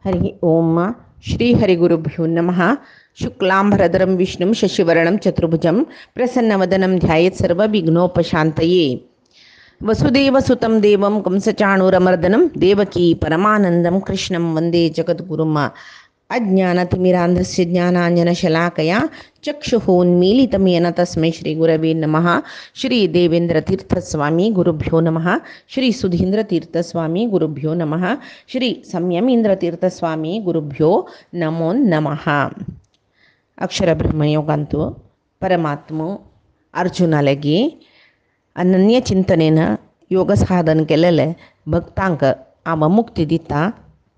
हरि ओम श्री हरिगुरुभ्यो नमः। शुक्लांबरधरं विष्णुं शशिवर्णं चतुर्भुजं प्रसन्नवदनं ध्यायेत् सर्वविघ्नोपशान्तये। वसुदेवसुतं देवं कंसचाणूरमर्दनं देवकी परमानन्दं कृष्णं वन्दे जगद्गुरुम्। अज्ञानतिमिरान्धस्य ज्ञानाञ्जनशलाकया चक्षुः येन तस्मै श्रीगुरवे नमः। श्री देवेन्द्रतीर्थस्वामी गुरुभ्यो नमः। श्री सुधीन्द्रतीर्थस्वामी गुरुभ्यो नमः। श्री संयमींद्रतीर्थस्वामी गुरुभ्यो नमो नमः. अक्षर ब्रह्मयोगांतू परमात्मो अर्जुनालागी अनन्य चिंतनेनं योग साधन केलेले भक्तांक आव मुक्ती दिता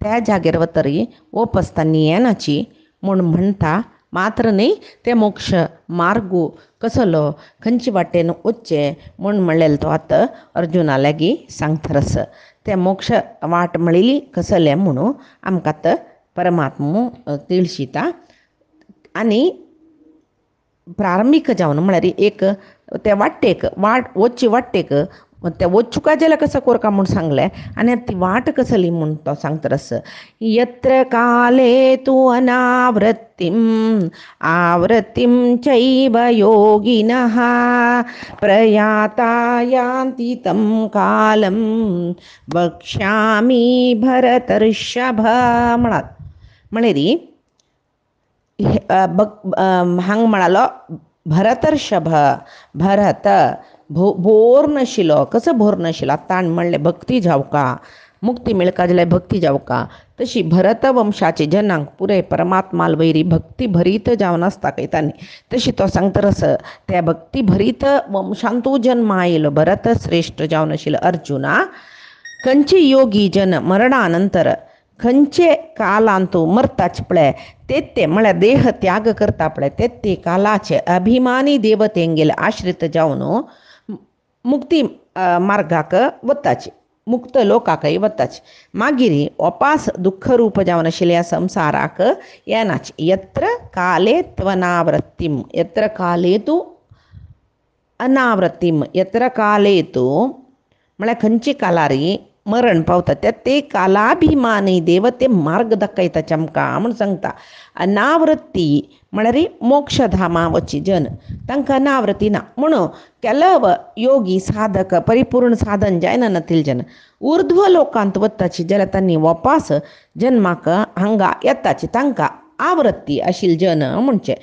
त्या जागेर वतरी ओपसतानी येनाची म्हूण म्हणटा, मात्र न्ही ते मोक्ष मार्गू कसलो खंयचे वाटेन वच्चे म्हूण म्हणलेलो तो आतां अर्जुना लागीं सांगतारस. ते मोक्ष वाट मेळिल्ली कसले म्हणून आमकां आतां परमात्मो तिळशिता. आनी प्रारंभीक जावन म्हळ्यार एक ते वाटेक वच्चे वाटेक ते वचुका जाल्यार कसो कोरका म्हूण सांगलें. आनी ती वाट कसली म्हूण तो सांगतारस. यत्र काले तु अनावृत्तिम् आवृत्तिं चैव योगिनः प्रयाता यान्ति तं कालं वक्ष्यामि भरतर्षभ म्हणात. म्हळ्यार हांगा म्हणालो भरतर्षभ. भरत भोर नाशिलो. कसो भोर नाशिलो? ताण म्हणलें भक्ती जावका, मुक्ती मेळका जाल्यार भक्ती जावका. तशी भरत वंशाचे जनांक पुरे परमात्माल वयरी भक्ती भरीत जावन आसता खंय तांणी. तशी तो सांगतारस त्या भक्ती भरीत वंशान तूं जन्म आयलो. भरत श्रेष्ठ जावन आशिल्लो अर्जुना. खंयचे योगी जन मरणानंतर खंयचे कालान तूं मरताच पळय ते म्हळ्यार देह त्याग करता पळय ते कालाचे अभिमानी देवतेंगेर आश्रित जावन मुक्ती मार्गाक वताचे, मुक्त लोकाकय वताचे. मागीर ओपास दुख्ख रूप जावन आशिल्ल्या संवसाराक येनाचे. यत्र काले त्वनावृत्तिम. यत्र काले तूं अनावृत्तिम. यत्र काले तूं म्हळ्यार खंयचे कालार मरण पावता ते कालाभिमानी देवते मार्ग दाखयताचे आमकां म्हूण सांगता. अनावृत्ती म्हळ्यार मोक्षधामा वची जन तांकां अनावृत्ती ना. म्हणून केलव योगी साधक परिपूर्ण साधन जायना नातील जन ऊर्ध्व लोकांत वताची जाल्यार तांणी वपास जन्माक हांगा येताची तांकां आवृत्ती आशिल्ली जन म्हणचे.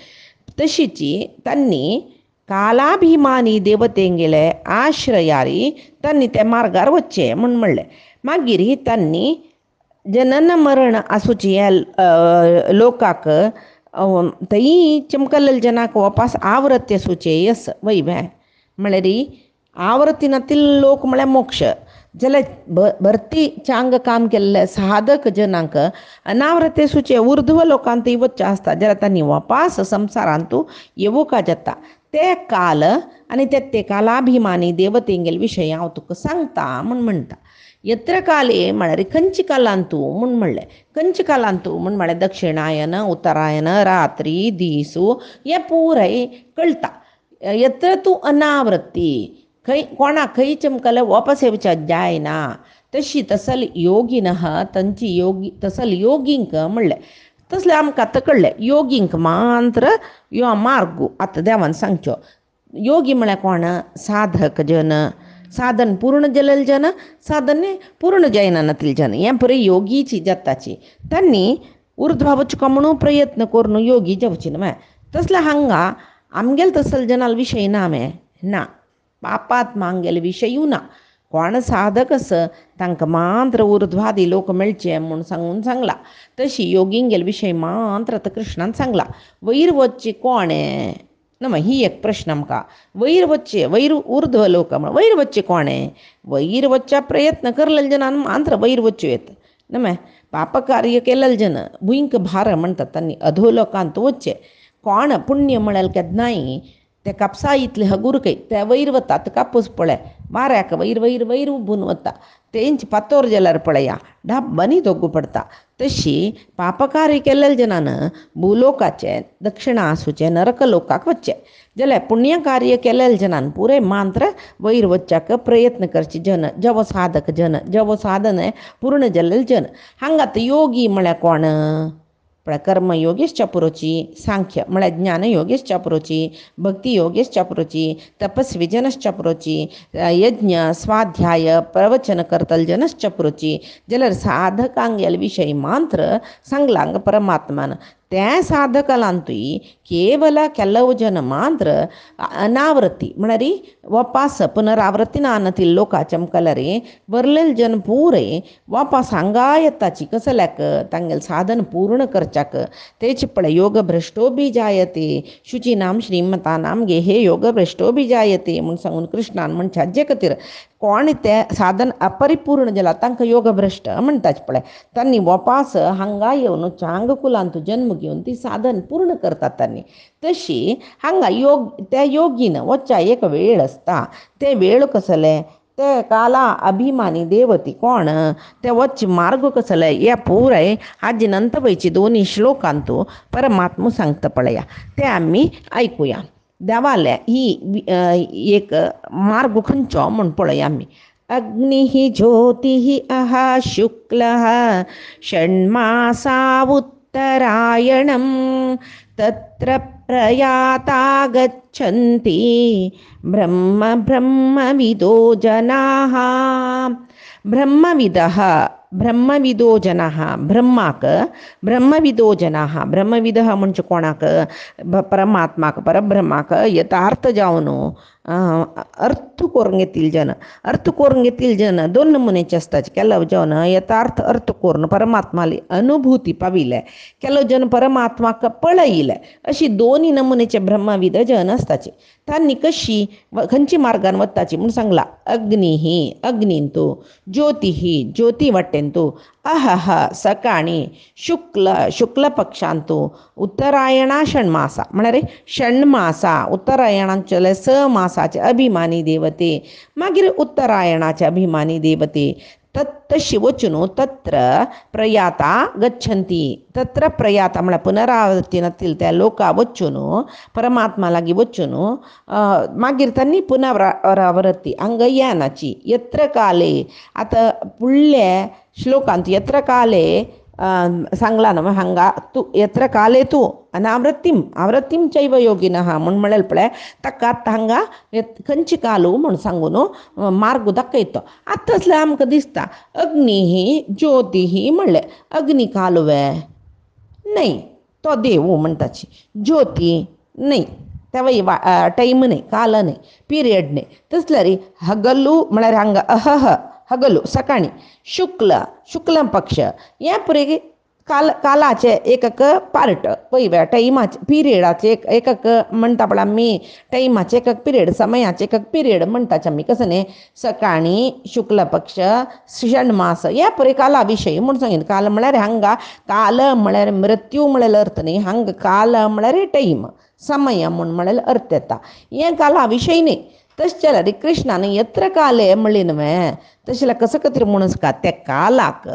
तशीची तांणी कालाभिमानी देवतेंगेले आश्रयारी तांणी त्या मार्गार वच्चे म्हूण म्हणलें. मागीर तांणी जनन मरण आसूची ह्या लोकाक थंय चमकलेल्या जनाक वपास आवृत्ती आसूचे यस वैभे. म्हळ्यार आवृत्ती नातील लोक म्हळ्यार मोक्ष जाल्यार भरती चांग काम केल्ले साधक जनांक अनावृत्ती आसूचे ऊर्ध्व लोकांत वच्चे आसता जाल्यार तांणी वपास संवसारांत येवूंक जाता. ते काल आनी ते कालाभिमानी देवतेंगेल विशय हांव तुका सांगता म्हूण म्हणटा. यत्र काले म्हळ्यार खंयचे कालान तूं म्हूण म्हणलें. खंयचे कालान तूं म्हूण म्हळ्यार दक्षिणायन उत्तरायण रात्री दिसू हें पुराय कळटा. यत्र तूं अनावृत्ती खंय कोणाक खंय चमकले वापस येवच्या जायना. तशी तसल योगिनः तांची तसल योगींक म्हणलें. तसलें आमकां आतां कळ्ळें. योगींक मात्र यो मार्ग आतां देवान सांगच्यो. योगी म्हळ्यार कोण? साधक जन. साधन पूर्ण जालेले जन, साधन पूर्ण जायना नातील जन हें पुरे योगीची जाताची. तांणी ऊर्ध्वा वचुका म्हणून प्रयत्न करून योगी जावची न्हय. तसले हांगा आमगेले तसल जनाल विशय ना ना. पापात्मांगेले विशयूय ना. कोण साधक आस तांकां मात्र ऊर्ध्वादी लोक मेळचे म्हूण सांगून सांगला. तशी योगींगेले विशय मात्र आतां कृष्णान सांगला. वयर वच्चे कोणे न्हय ही एक प्रश्न आमकां. वयर वच्चे वयर ऊर्ध्व लोक वयर वच्चे कोणे? वयर वच्चा प्रयत्न करलेले जनान मात्र वयर वच्च्यो येत न्हय. पापकार्य केलेले जन भुंयक भार म्हणटात तांणी अधोलोकांत वच्चे. कोण पुण्य म्हळ्यार केन्नाय ते कापसा इतले हगूर काही त्या वयर वता कापूस पळय वाऱ्याक वयर वयर वयर उबून वता तेंच पातोर जाल्यार पळया डाब्बांनी दोगू पडटा तशी पापकार्य केल्ले जनान भुलोकाचे दक्षिणा आसूचे नरकलोकाक वच्चे जाल्यार पुण्य कार्य केलेले जनान पुरे मात्र वयर वच्चाक प्रयत्न करचे जन जव साधक जन जव साधन पूर्ण जाल्ले जन हांगात योगी म्हळ्यार कोण कर्म योगेश चापुरोची सांख्य म्हळ्यार ज्ञान योगेश चापुरोची भक्ती योगेश चापुरोची तपस्वी जनस चापुरोची यज्ञ स्वाध्याय प्रवचन करतल जनस चापुरोची जाल्यार साधकांक गेल विशय मात्र सांगलांग परमात्मान त्या साधकालांतूय केवल ಕೆಲವು जन मात्र अनावृत्ती म्हळ्यार वापस पुनरावृत्ती नानतील लोका चमकलरे वरलेल जन पुरे वापस हांगा येताची कसल्याक तांगेल साधन पूर्ण करच्याक तेच पळय योग भ्रष्टो बी जायते शुचीनाम श्रीमतानाम गेहे योग भ्रष्टो बी जायते म्हूण सांगून कृष्णान म्हणचे हाजे खातीर कोण ते साधन अपरिपूर्ण जाला तांकां योग भ्रष्ट म्हणटाच पळय तांणी वापस हांगा येवन चांगकुलांत जन्म घेवन ती साधन पूर्ण करतात तांणी तशी हांगा योग त्या योगीन वच्चा एक वेळ आसता ते वेळ कसले ते काला अभिमानी देवती कोण ते वच्चे मार्ग कसले या पुराय आजीनंत वयची दोन्ही श्लोकांतू परमात्मा सांगता पळया ते आमी ऐकुया देवाले ही एक मार्ग खंयचो म्हूण पळया आमी अग्निः ज्योतिः अहा शुक्लः षण्मासा उत्तरायणं तत्र प्रयाता गच्छन्ति ब्रह्मविदो जनाः ब्रह्मविदो जनाः ब्रह्माक ब्रह्मविदो जनाः ब्रह्मविदः म्हणजे कोणाक परमात्माक परब्रह्माक यथार्थ जावन अर्थ करून घेतील जन दोन नमुनेचे असतात ಕೆಲವು जन यथार्थ अर्थ करून परमात्माली अनुभूती पाविले ಕೆಲವು जन परमात्माक पळयले अशी दोन्ही नमुनेचे ब्रह्मविद जन असताचे तांणी कशी खंयची मार्गान वताची म्हूण सांगला अग्नींतू ज्योती वाटेंतू अहह सकाळी शुक्ल पक्षांतू उत्तरायणा षण्मासा म्हळ्यार षण्मासा उत्तरायणांचे स मासाचे अभिमानी देवते मागीर उत्तरायणाचे अभिमानी देवते तशी वचून तत्र प्रयाता गच्छन्ति तत्र प्रयाता म्हळ्यार पुनरावृत्तीनातील त्या लोका वचून परमात्मा लागीं वचून मागीर तांणी पुनरावृत्ती हांगा यानाची यत्र काले आतां फुडल्या श्लोकांत यत्र काले सांगला न्हू हांगा तूं यत्र काले तूं आवृत्तीम चैव योगिनः म्हूण म्हळें पळय ताका हांगा खंयची कालू म्हूण सांगून मार्ग दाखयता आतां तसलें आमकां दिसता अग्नी ज्योती म्हणलें अग्नी कालुवे न्हय तो देव म्हणटाची ज्योती न्हय त्या टायम न्हय काल न्हय पिरियड न्हय तसल्यार हगलू म्हळ्यार हांगा अहह हगलू सकाळी शुक्ल पक्ष हे पुरे कालाचे एकक पार्ट पळय टायमाचे पिरियडाचे एकक म्हणटा पळय आमी टायमाचे एकक पिरियड समयाचे एकक पिरियड म्हणटाचे आमी कसं न्ही सकाळी शुक्ल पक्ष षण्मास हे पुरे काला विशय म्हूण सांगितलें काल म्हळ्यार हांगा काल म्हळ्यार मृत्यू म्हळ्यार अर्थ न्ही हांगा काल म्हळ्यार टायम समय म्हूण म्हळ्यार अर्थ येता हे काला विशय न्ही तशें जाल्यार कृष्णान यत्र काले म्हणलें न्हय तशें जाल्यार कसं खातीर म्हणून त्या कालाक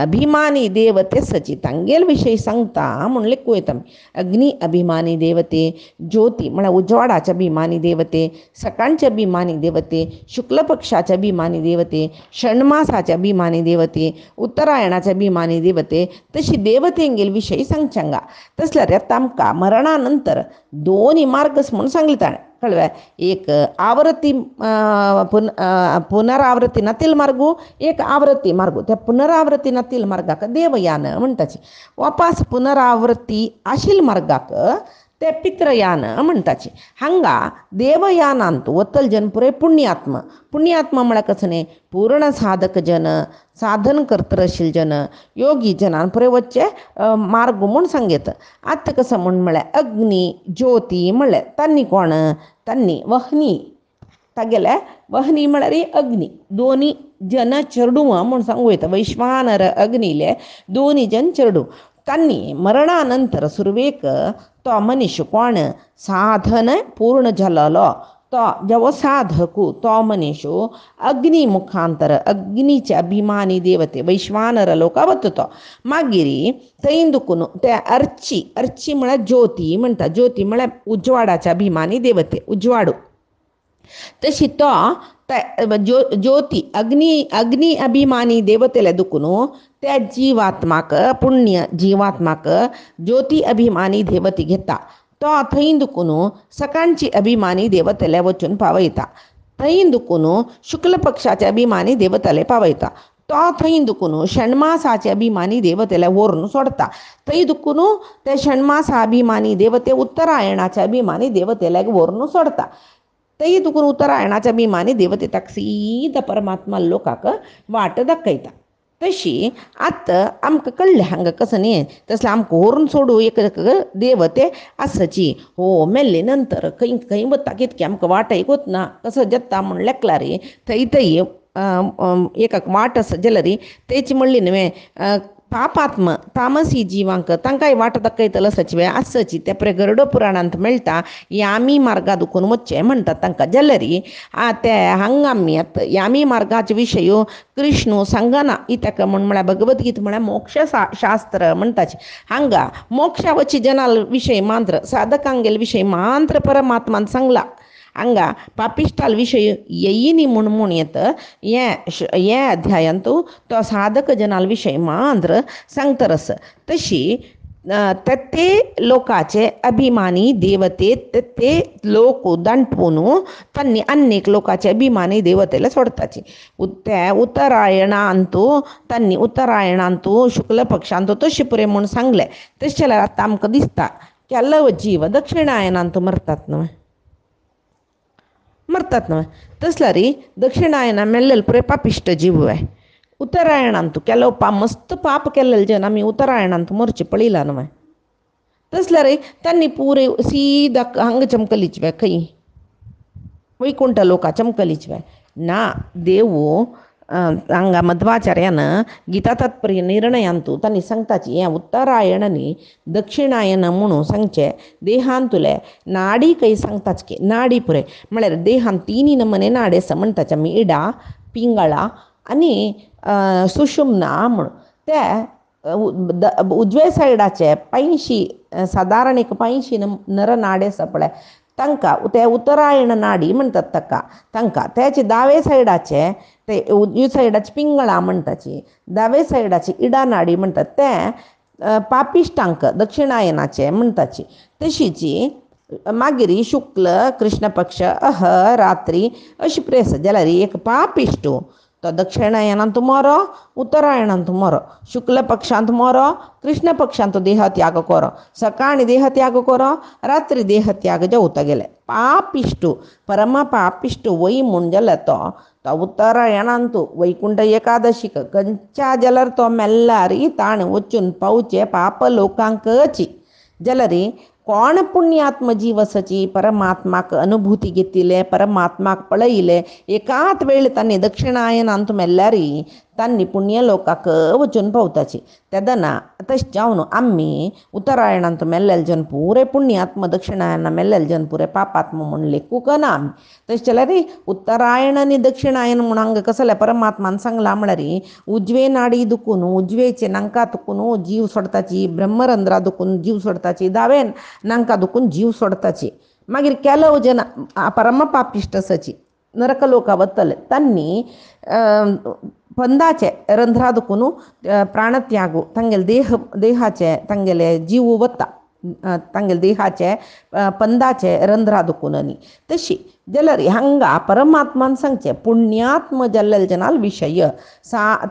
अभिमानी देवते सची तांगेल विशय सांगता म्हूण लेखूं येता अग्नी अभिमानी देवते ज्योती म्हळ्यार उजवाडाचे अभिमानी देवते सकाळचे अभिमानी देवते शुक्ल पक्षाचे अभिमानी देवते षण्मासाचे अभिमानी देवते उत्तरायणाचे अभिमानी देवते तशी देवतेंगेल विशय सांगच्यांगा तसल्यार आतां आमकां मरणा नंतर दोन्ही मार्ग म्हूण सांगले ताणें कळ्ळें एक आवृत्ती पुनरावृत्तीनातील मार्गू एक आवृत्ती मार्गू त्या पुनरावृत्तीनातील मार्गाक देवयान म्हणटाची वापस पुनरावृत्ती आशिल्ल्या मार्गाक ते पितृयान म्हणटाची हांगा देवयानांत वतल जन पुरे पुण्यात्मा म्हळ्यार कसं न्ही पूर्ण साधक जन साधन करतर आशिल्ले जन योगी जनान पुरे वच्चे मार्ग म्हूण सांगीत आतां कसं म्हूण म्हळ्यार अग्नी ज्योती म्हळ्यार तांणी कोण तांणी वहनी तागेले वहनी म्हळ्यार अग्नी दोन्ही जन चेडू म्हूण सांगूं येता वैश्वानर अग्नीले दोन्ही जन चेडू त्यांनी मरणानंतर सुरवेक तो मनीस कोण साधन पूर्ण झालेलो तो जेव्हा साधकू तो मनीस अग्नी मुखांतर अग्नीचे अभिमानी देवते वैश्वानर लोक वततो मागिरी थंय त्या अर्ची म्हळ्यार ज्योती म्हणटा ज्योती म्हळ्यार उजवाडाचे अभिमानी देवते उजवाडू तशी तो ज्योती अग्नी अभिमानी देवतेला दुखून त्या जीवात्माक पुण्य जीवात्माक ज्योती अभिमानी देवती घेता तो थंय दुखून सकाळची अभिमानी देवतेला वचून पावयता थंय दुखून शुक्ल पक्षाच्या अभिमानी देवतेला पावयता तो थंय दुखून षण्मासाचे अभिमानी देवतेला व्हरून सोडता थंय दुखून त्या षण्मासा अभिमानी देवते उत्तरायणाच्या अभिमानी देवतेला व्हरून सोडता थंय दुखून उत्तरायणाच्या अभिमानी देवते ताका सीद परमात्मा लोकाक वाट दाखयता तशी आतां आमकां कळ्ळें हांगा कसं न्ही तसलें आमकां व्हरून सोडू एक देवते आसची हो मेल्ले नंतर खंय खंय वता कितके आमकां वाटय वतना कसो जाता म्हण लेखला रे थंय एक वाट आसा जाल्यार तेची म्हणली न्हय पापात्म तामसी जिवांक तांकांय वाट दाखयतलो सचिवे आसची ते प्रे गरुड पुराणांत मेळटा यामी मार्गा दुखून वच्चें म्हणटात तांकां जाल्यार ते हांगा आमी यामी मार्गाचे विशय कृष्ण सांगना इतका म्हळ्यार भगवद्गीता म्हळ्यार मोक्ष शास्त्र म्हणटाचे हांगा मोक्षा वची जनाल विशय मात्र साधकांगेल विशय मात्र परमात्मान सांगला हांगा पापिश्टाल विशय येयनी म्हूण येता हे अध्यायांतू तो साधक जनाल विशय मात्र सांगतरस तशी ते लोकाचे अभिमानी देवते ते लोक दांटपून त्यांनी अनेक लोकाचे अभिमानी देवतेला सोडताची त्या उत्तरायणांतू त्यांनी उत्तरायणांतू शुक्ल पक्षांतू तशी पुरे म्हूण सांगले तशें जाल्यार आतां आमकां दिसता केल्लो जीव दक्षिणायनांतू मरतात न्हय तसल्यार दक्षिणायना मेल्लेले पुरे पापिश्ट जीव आहे उत्तरायणांतू केलो मस्त पाप केल्लेले जन आमी उत्तरायणांत मरचे पळयला न्हय तसल्यार त्यांनी पुरे सीदा हांगा चमकलीचे खंय वैकुंठ लोका चमकलीचे ना देव हांगा मध्वाचार्यान गीता तात्पर्य निर्णयांतू तांणी सांगताची हें उत्तरायणनी दक्षिणायन म्हणून सांगचे देहांतुले नाडी काही सांगताच की नाडी पुरे म्हळ्यार देहांत तिनी नमने नाडी आसा म्हणटाचे आमी इडा पिंगळा आनी सुषुम्ना म्हूण ते उजवे सायडाचे 85 सादारण एक 85 नर नाडी आसा पळय तांकां ते उत्तरायण नाडी म्हणटात तांकां त्याचे दावे सायडाचे ते उजवे सायडाची पिंगळा म्हणटाची दावे सायडाची इडा नाडी म्हणटात ते पापिश्टांक दक्षिणायनाचे म्हणटाची तशीची मागीर शुक्ल कृष्ण पक्ष रात्री अशी प्रेस जाल्यार एक पापिश्टू तो दक्षिणायनांत मरो उत्तरायणांत मरो शुक्ल पक्षांत मरो कृष्ण पक्षांत देहत्याग करो सकाळी देहत्याग करो रात्री देहत्याग जेवता गेले पापिश्टू परम पापिश्टू वय म्हूण जाल्यार तो उत्तरायणांतू वैकुंठ एकादशीक खंयच्या जाल्यार तो मेल्ल्यार ताण वचून पावचे पाप लोकांकची जाल्यार कोण पुण्यात्म जीव आसची परमात्माक अनुभूती घेतिले परमात्माक पळयले एकाच वेळ तांणी दक्षिणायनांत मेल्ल्यार तांणी पुण्य लोकाक वचून पावताची तेदना तशें जावन आमी उत्तरायणांत मेल्लेले जन पुरे पुण्यात्म दक्षिणायना मेल्लेले जन पुरे पापात्म म्हूण लेखूंक ना आमी तशें जाल्यार उत्तरायण आनी दक्षिणायन म्हूण हांगा कसले परमात्मान सांगला म्हळ्यार उजवे नाडी दुखून उजवेचे नांका दुखून जीव सोडताची ब्रह्मरंध्रा दुखून जीव सोडताची दावे नांका दुखून जीव सोडताची मागीर केलो जन परम पापिश्ट आसाची नरक लोका वतले तांणी पंदाचे रंध्रा दुखून प्राणत्यागू तांगेले देहाचे तांगेले जीव वता तांगेले देहाचे पंदाचे रंध्रा दुखून न्ही तशी जाल्यार हांगा परमात्मान सांगचे पुण्यात्म जाल्लेले जनाल विशय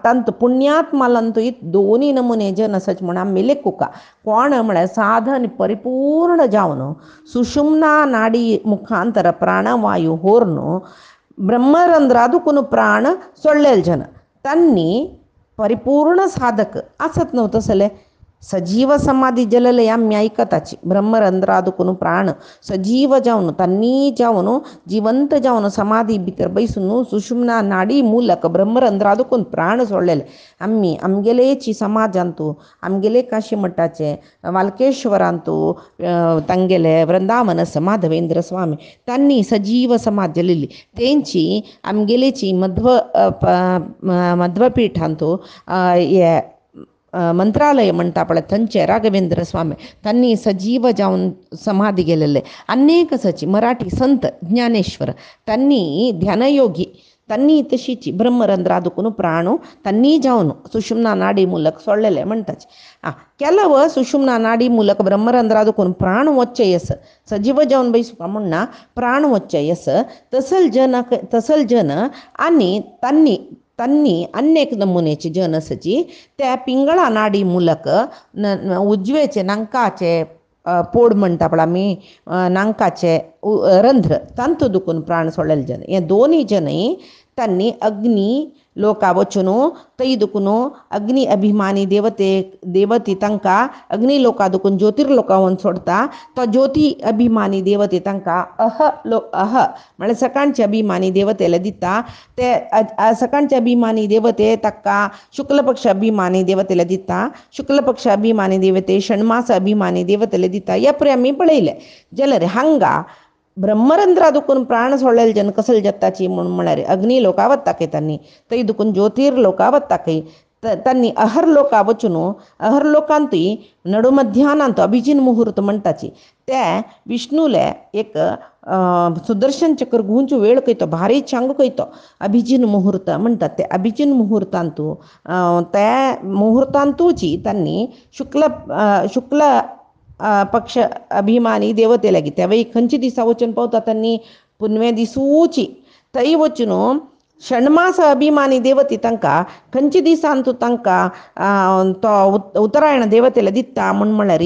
तांत पुण्यात्मालांतू दोनी नमुने जन आसाचे म्हूण आमी लेखूका कोण म्हळ्यार साधन परिपूर्ण जावन सुषुम्ना नाडी मुखांतर प्राणवायू व्हरून ब्रह्मरंध्रा दुखून प्राण सोडलेले जन तांणी परिपूर्ण साधक आसत न्हू तसले सजीव समाधी जलले आम्ही ऐकताची ब्रह्मरंध्रादुकून प्राण सजीव जावन तन्नी जावन जिवंत जावन समाधी भितर बैसून सुषुम्ना नाडी मूलक ब्रह्मरंध्रादुकून प्राण सोडलेले आम्ही आमगेलेची समाजांतू आमगेले काशी मठाचे वालकेश्वरांतू तंगेले वृंदावन माधवेंद्र स्वामी त्यांनी सजीव समाज जलिली त्यांची आमगेलेची मध्वपीठांतू मंत्रालय म्हणटा पळय थंचे राघवेंद्र स्वामी त्यांनी सजीव जाऊन समाधी गेलेले अनेक सची मराठी संत ज्ञानेश्वर त्यांनी ध्यानयोगी त्यांनी तशीची ब्रह्मरंध्रादुकून प्राणू त्यांनी जाऊन सुषुम्ना नाडी ಮೂಲಕ ಸೊಳ್ಳೆಲೆ म्हणटाच ಕೆಲವು ಸುಷುಮ್ನಾ ನಾಡಿ ಮೂಲಕ ಬ್ರಹ್ಮರಂಧ್ರಾದಕ್ಕೂन प्राण वच्चयस सजीव जाऊन बैसुका म्हणना प्राण वच्चयस तसल जन आणि त्यांनी अनेक नमुनेचे जन असची त्या पिंगळा नाडी ಮೂಲಕ उजवेचे नांकाचे पोड म्हणटा पळय आमी नांकाचे रंध्र तांतू दुखून प्राण सोडलेले जन हे दोन्ही जनय त्यांनी अग्नी लोका वचून तैदुकून अग्नि अभिमानी देवती तांकां अग्नि लोका दुखून ज्योतिर्लोकावन सोडता तो ज्योती अभिमानी देवते तांकां अह म्हळ्यार सकाळचे अभिमानी देवतेला दिता ते सकाळचे अभिमानी देवते ताका शुक्ल पक्ष अभिमानी देवतेला दिता शुक्ल पक्ष अभिमानी देवते षण्मास अभिमानी देवतेला दिता या परी आमी पळयले जाल्यार हांगा ब्रह्मरंध्रादुकून प्राण सोडलेले जन कसल जत्ताची म्हणून म्हळ्यार अग्नी लोका वत्ताके त्यांनी तै दुखून ज्योतिर्लोका वत्ताके त्यांनी अहरलोका वचून अहरलोकांतूय नडू मध्यानांत अभिजिन मुहूर्त म्हणटाची त्या विष्णूले एक सुदर्शन चक्र घुंचू वेळ कयतो भारी चांग कयतो अभिजिन मुहूर्त म्हणटात ते अभिजिन मुहूर्तांतू त्या मुहूर्तांतूची त्यांनी शुक्ल पक्ष अभिमानी देवते लागी त्यावेळी खंयची दिसा वचून पावता त्यांनी पुनवे दिसूची थंय वचून षण्मास अभिमानी देवती तांकां खंयची दिसांतू तांकां तो उत्तरायण देवतेला दिता म्हळ्यार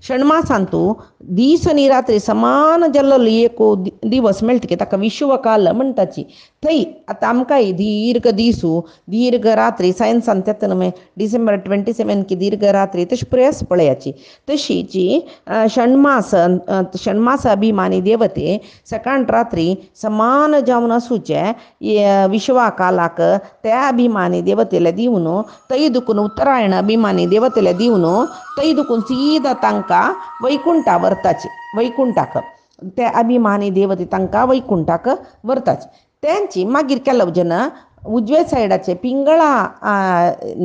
षण्मासांतू दीस आनी रात्री समान जाल्लो एक दिवस मेळटा ताका विश्वकाल म्हणटाची थंय आतां आमकांय दीर्घ दिसू दीर्घ रात्री सायन्सान तेत न्हय डिसेंबर 27 की दीर्घ रात्री तशी प्रेस पळयाची तशीची षण्मास अभिमानी देवते सकाळ रात्री समान जावन आसूचे विश्वकालाक त्या अभिमानी देवतेला दिवन थंय दुखून उत्तरायण अभिमानी देवतेला दिवन थंय दुखून सीदा तांकां वैकुंठा व्हरताची वैकुंठाक त्या अभिमानी देवते तांकां वैकुंठाक व्हरताची त्यांची मागीर केलो जन उजवे सायडाचे पिंगळा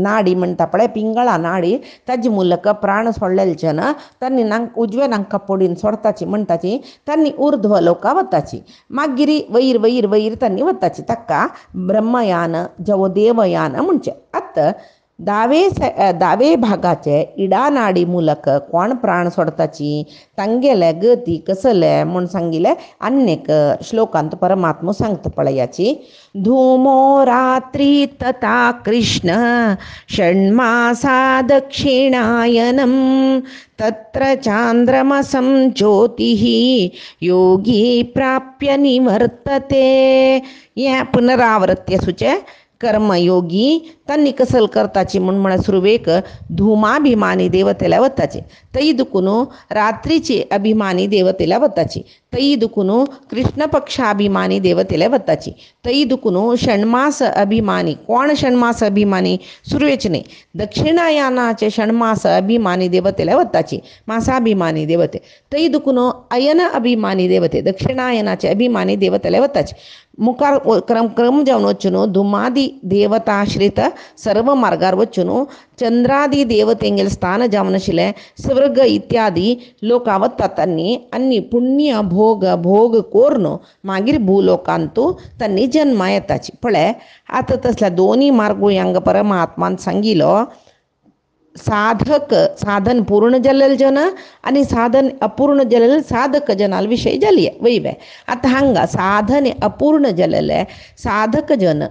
नाडी म्हणटा पळय पिंगळा नाडी ताजे ಮೂಲಕ प्राण सोडलेले जन त्यांनी उजवे नांका पोडीन सोडताची म्हणटाची त्यांनी ऊर्ध्व लोका वताची मागीर वयर त्यांनी वताची ताका ब्रह्मयान जव देवयान म्हणचे आतां दावे भागाचे इडा नाडी ಮೂಲಕ कोण प्राण सोडताची तांगेले गती कसले म्हूण सांगिले अनेक श्लोकांत परमात्मा सांगता पळयाची धूमो रात्री तथा कृष्ण षण्मासा दक्षिणायनम तत्र चांद्रमसं ज्योतिः योगी प्राप्य निवर्तते या पुनरावृत्य सुचे कर्मयोगी त्यांनी कसल करताची म्हळ्यार सुरवेक धुमाभिमानी देवतेला वताची तै दुखून रात्रीची अभिमानी देवतेला वताची तै दुखून कृष्ण पक्षाभिमानी देवतेला वताची तै दुखून षण्मास अभिमानी कोण षण्मास अभिमानी सुरवेचे न्ही दक्षिणायनाचे षण्मास अभिमानी देवतेला वताची मासाभिमानी देवते तै दुखून अयन अभिमानी देवते दक्षिणायनाचे अभिमानी देवतेला वताची मुखार क्रम जावन वचून धुमादी देवताश्रित सर्व मार्गार वचून चंद्रादी देवतेंगेल स्थान जावन आशिल्ले स्वर्ग इत्यादी लोक वतात त्यांनी पुण्य भोग कोरून मागीर भूलोकांतू त्यांनी जन्म येताची पळय आतां तसल्या दोन्ही मार्गूय हांगा परमात्मान सांगिलो साधन पूर्ण जाल्लेले जन आनी साधन अपूर्ण जाल्लेले साधक जनाल विशय जाली वैवे आतां हांगा साधन अपूर्ण जाल्लेले साधक जन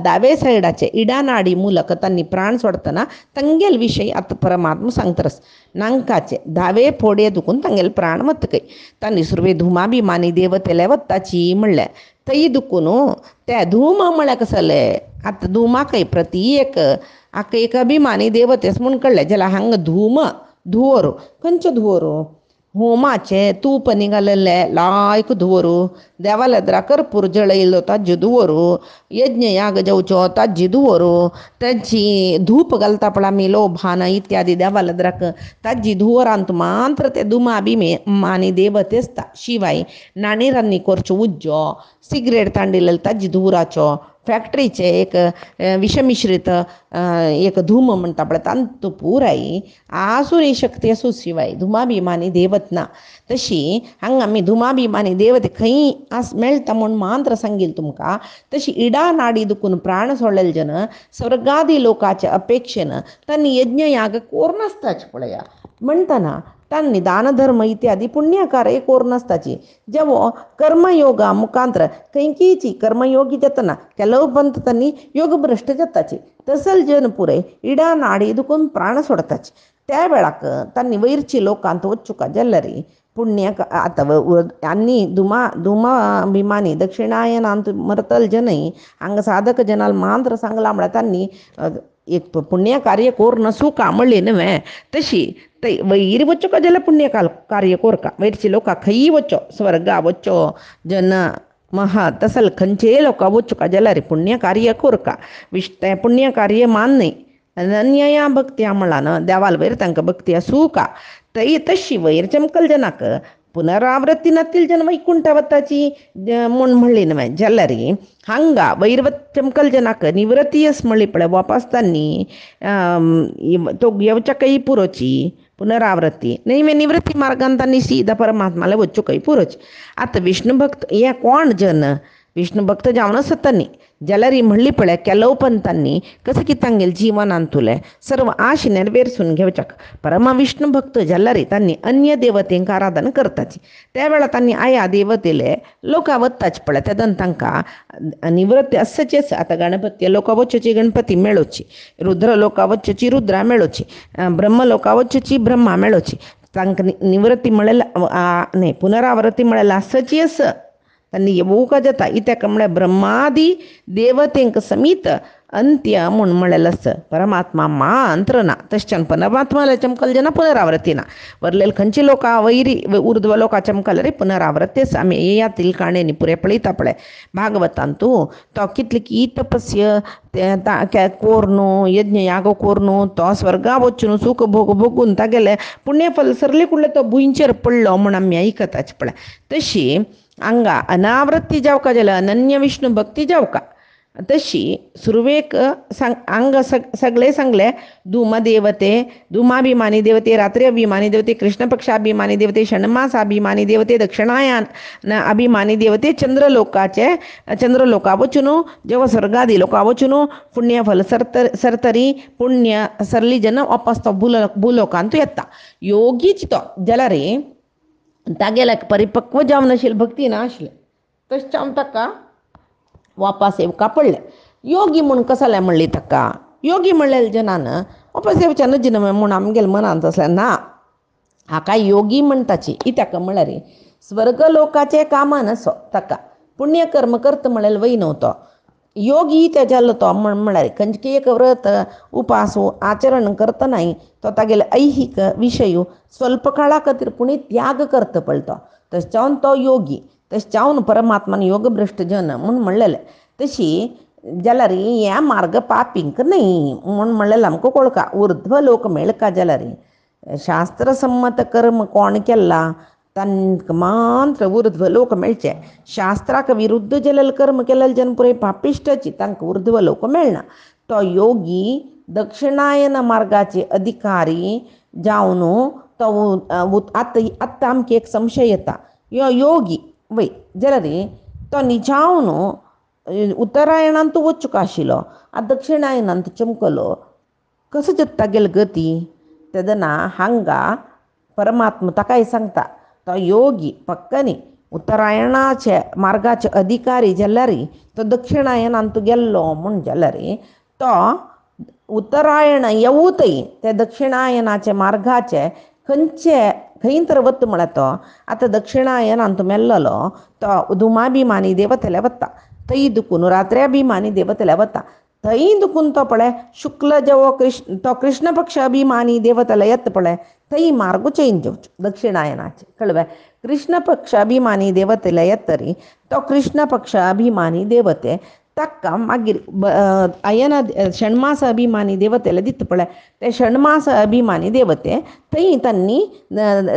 दावे सायडाचे इडा नाडी ಮೂಲಕ त्यांनी प्राण सोडतना तांगेल विशय आतां परमात्मा सांगतरस नांकाचे दावे फोडे दुखून तांगेल प्राण वतकय तांणी सुरवे धुमाभिमानी देवतेले वताची म्हणले थंय दुखून त्या धूम म्हळ्यार कसले आतां धुमाकय प्रती एक आका एक अभिमानी देवतेस म्हूण कळ्ळें जाल्यार हांगा धुवरू खंयचे धुवरू होमाचे तूप निघालेले लायक धुवरू देवालेद्रा कर्पूर जळयलो ताजे धुवरू यज्ञ याग जेवचो ताजी धुवरू ताजी धूप घालता पळय आमी लोभान इत्यादी देवालेद्राक ताजी धुवरांत मात्र ते मानी देवतेस्ता शिवाय नाणेरांनी करच्यो उज्जो सिगरेट तांडिल्ले ताजी धुवराचो फॅक्टरीचे एक विषमिश्रित एक धूम म्हणटा पळय तांतू पुराय आसुरी शक्ती आसूं शिवाय धुमाभिमानी देवत ना तशी हांगा आमी धुमाभिमानी देवते खंय मेळटा म्हूण मात्र सांगिल तुमकां तशी इडा नाडी दुखून प्राण सोडलेले जन स्वर्गादी लोकाच्या अपेक्षेन तांणी यज्ञ याग कोर नासताच पळया म्हणटना तांणी दानधर्म इत्यादी पुण्यकार्य कोर नासताची जेवो कर्मयोगा मुखांतर खंयचीची कर्मयोगी जातना ಕೆಲವು पंत तांणी योगभ्रश्ट जाताची तसल जन पुरे इडा नाडी दुखून प्राण सोडताचे त्या वेळाक तांणी वयरची लोकांत वचुका जाल्यारी पुण्य आतां आनी धुमाभिमानी दक्षिणायनांत मरतल जनय हांगा साधक जनाल मांत्र सांगला म्हळ्यार तांणी एक पुण्य कार्य कोर नसू का म्हणलें न्हय तशी वयर वच्चो का जाल्यार पुण्य कार्य कोरका वयरची लोकां खंय वच्चो स्वर्गा वच्चो जन महा तसल खंयचेय लोकां वच्चो का जाल्यार पुण्य कार्य कोरका तें पुण्य कार्य मान्य अनन्या भक्ती म्हणला न्हय देवाल वयर तांकां भक्ती आसूं का तशी वयर चमकल जनाक पुनरावृत्ती नातील जन वैकुंठ वताची म्हूण म्हणली न्हय जाल्यार हांगा वयर चमकल जनाक निवृत्ती आस म्हणली पळय वापस तांणी तो येवच्याकय पुरोची पुनरावृत्ती न्हय निवृत्ती मार्गान तांणी सीधा परमात्माला वचूकय पुरोची आतां विष्णू भक्त हे कोण जन विष्णू भक्त जावन आसत तांणी जाल्यार म्हणली पळय केलो पंतांनी कसं की तांगेले जिवनांत तुले सर्व आश नेरवेरसून घेवच्याक परमा विष्णू भक्त जाल्यार तांणी अन्य देवतेंक आराधन करताची त्या वेळा तांणी आया देवतेले लोकां वताच पळय तेदन तांकां निवृत्ती आसचीच आतां गणपती लोकां वचची गणपती मेळोची रुद्र लोकां वचची रुद्रा मेळोची ब्रह्म लोकां वचची ब्रह्मा मेळोची तांकां निवृत्ती म्हळ्यार न्हय पुनरावृत्ती म्हळ्यार आसची आस तांणी येवूंक जाता इत्याक म्हळ्यार ब्रह्मादी देवतेंक समीत अंत्य म्हूण म्हणलेलें आसा परमात्मा मात्र ना तशच्यान परमात्माला चमकल जेन्ना पुनरावृत्ती ना वरलेले खंयची लोकां वयरी उर्ध्व लोकां चमकल रे पुनरावृत्ती आसा आमी येयातील काणयेनी पुरे पळयता पळय भागवतान तूं तो कितले की तपस्य कोर न्हू यज्ञ याग कोर न्हू तो स्वर्गा वचून सूख भोग भोगून तागेले पुण्यफल सरले कुडले तो भुंयचेर पडलो म्हूण आमी आयकताच पळय तशी हांगा अनावृत्ती जावका जाल्यार अनन्य विष्णू भक्ती जावका तशी सुरवेक हांगा सगळे सांगले धूमदेवते धुमाभिमानी देवते रात्री अभिमानी देवते कृष्ण पक्षाभिमानी देवते षण्मास अभिमानी देवते दक्षिणायन अभिमानी देवते चंद्रलोका वचून जेव्हा स्वर्गादी लोका वचून पुण्यफल सरतरी पुण्य सरली जन वापस तो भूलोकांत येता योगीच तो जाल्यार तागेले परिपक्व जावन आशिल्ले भक्ती ना आशिल्ले तशें ताका वापस येवका पडले योगी म्हूण कसले म्हणली ताका योगी म्हणलेले जनान वापस येवचे नजी न्हय म्हूण आमगेले मनांत तसलें ना हाका योगी म्हणटाची इत्याक म्हळ्यार स्वर्ग लोकाचे कामा नसो ताका पुण्यकर्म करता म्हळ्यार वय नव्हतो योगी ते जाल्लो तो म्हळ्यार खंयचे एक व्रत उपास आचरण करतनाय तो तागेले ऐहिक विशय स्वल्प काळा खातीर पुणी त्याग करता पळय तो तशें जावन तो योगी तशें जावन परमात्मान योगभ्रश्ट जन म्हूण म्हणलेलें तशी जाल्यार हे मार्ग पापींक न्हय म्हूण म्हणलेलें आमकां कळका उर्ध्व लोक मेळका जाल्यार शास्त्रसम्मत कर्म कोण केला तांकां मात्र उर्ध्व लोक मेळचे शास्त्राक विरुद्ध जाल्लेले कर्म केलेले जन पुरे पापिश्टाची तांकां उर्ध्व लोक मेळना तो योगी दक्षिणायन मार्गाचे अधिकारी जावन तो आतां आमकां एक संशय येता यो योगी वय जाल्यार तो निजावन उत्तरायणांत वचूंक आशिल्लो दक्षिणायनांत चमकलो कसो जाता तागेली गती तेदना हांगा परमात्मा ताकाय सांगता तो योगी पक्कनी उत्तरायणाचे मार्गाचे अधिकारी जाल्यार तो दक्षिणायनांत गेल्लो म्हूण जाल्यार तो उत्तरायण येवूतय ते दक्षिणायनाचे मार्गाचे खंय तर वता म्हळ्यार तो आतां दक्षिणायनांत मेल्लो तो धुमाभिमानी देवतेले वता थंय दुखून रात्र्याभिमानी देवतेले वता थंय दुखून तो पळय शुक्ल जेवो तो कृष्ण पक्ष अभिमानी देवतेला येत पळय थंय मार्ग चेंज जावचो दक्षिणायनाचे कळवे कृष्ण पक्ष अभिमानी देवतेला येतरी तो कृष्ण पक्ष अभिमानी देवते तक्क मागीर अयन षण्मास अभिमानी देवतेला दित पळय ते षण्मास अभिमानी देवते थंय तन्नी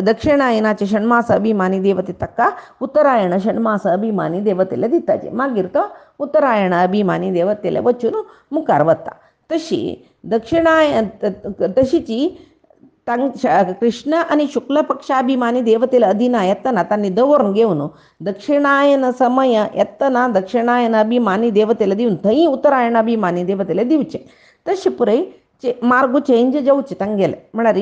दक्षिणायनाचे षण्मास अभिमानी देवते तक्क उत्तरायण षण्मास अभिमानी देवतेला दिताचे मागीर तो उत्तरायण अभिमानी देवतेला वचून मुखार वता तशी तशीची कृष्ण आणि शुक्ल पक्षाभिमानी देवतेला अधीना येतना तांणी दवरून घेवन दक्षिणायन समय येतना दक्षिणायन अभिमानी देवतेला दिवन थंय उत्तरायण अभिमानी देवतेला दिवचे तशें पुरय मार्ग चेंज जावचे तांगेले म्हळ्यार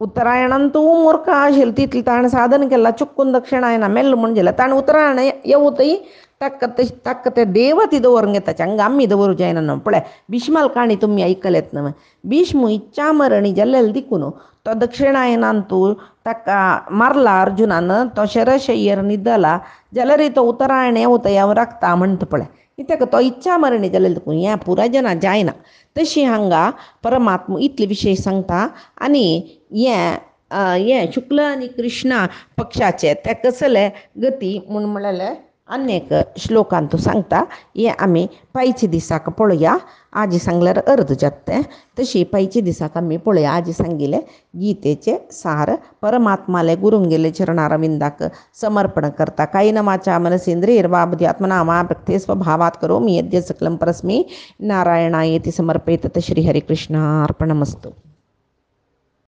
उत्तरायणान तूं मूर्ख आशिल्लो तितलें ताणें साधन केलां चुकून दक्षिणायना मेल्लो म्हणजे ताणें उत्तरायण येवं थंय तक्क ते देवती दवरून घेताचे हांगा आमी दवरूं जायना न्हू पळय भिष्माल काणी तुमी आयकलेत न्हू भीष्म इच्छा मरणी जाल्लेले देखून तो दक्षिणायनान तूं ताका मारला अर्जुनान तो शरशय्यर न्हिदला जाल्यार तो उत्तरायण येवं हांव राखता म्हणटा पळय कित्याक तो इच्छा मरणी जाल्लेले देखून हें पुराजना जायना तशी हांगा परमात्मा इतले विशय सांगता आनी हें शुक्ल आनी कृष्णा पक्षाचे ते कसले गती म्हूण म्हळ्यार अनेक श्लोकान तूं सांगता हे आमी पांयचे दिसाक पळोवया आज सांगल्यार अर्द जाता तशी पांयचे दिसाक आमी पळोवया आज सांगिल्ले गीतेचे सार परमात्माले गुरुंगेले चरणारविंदाक समर्पण करता कायेन वाचा मनसेंद्रियैर्वा बुद्ध्यात्मना वा प्रकृते स्वभावात् करोमि यद्यत् सकलं परस्मै नारायणायेति समर्पयेत् श्री हरिकृष्णार्पणमस्तु।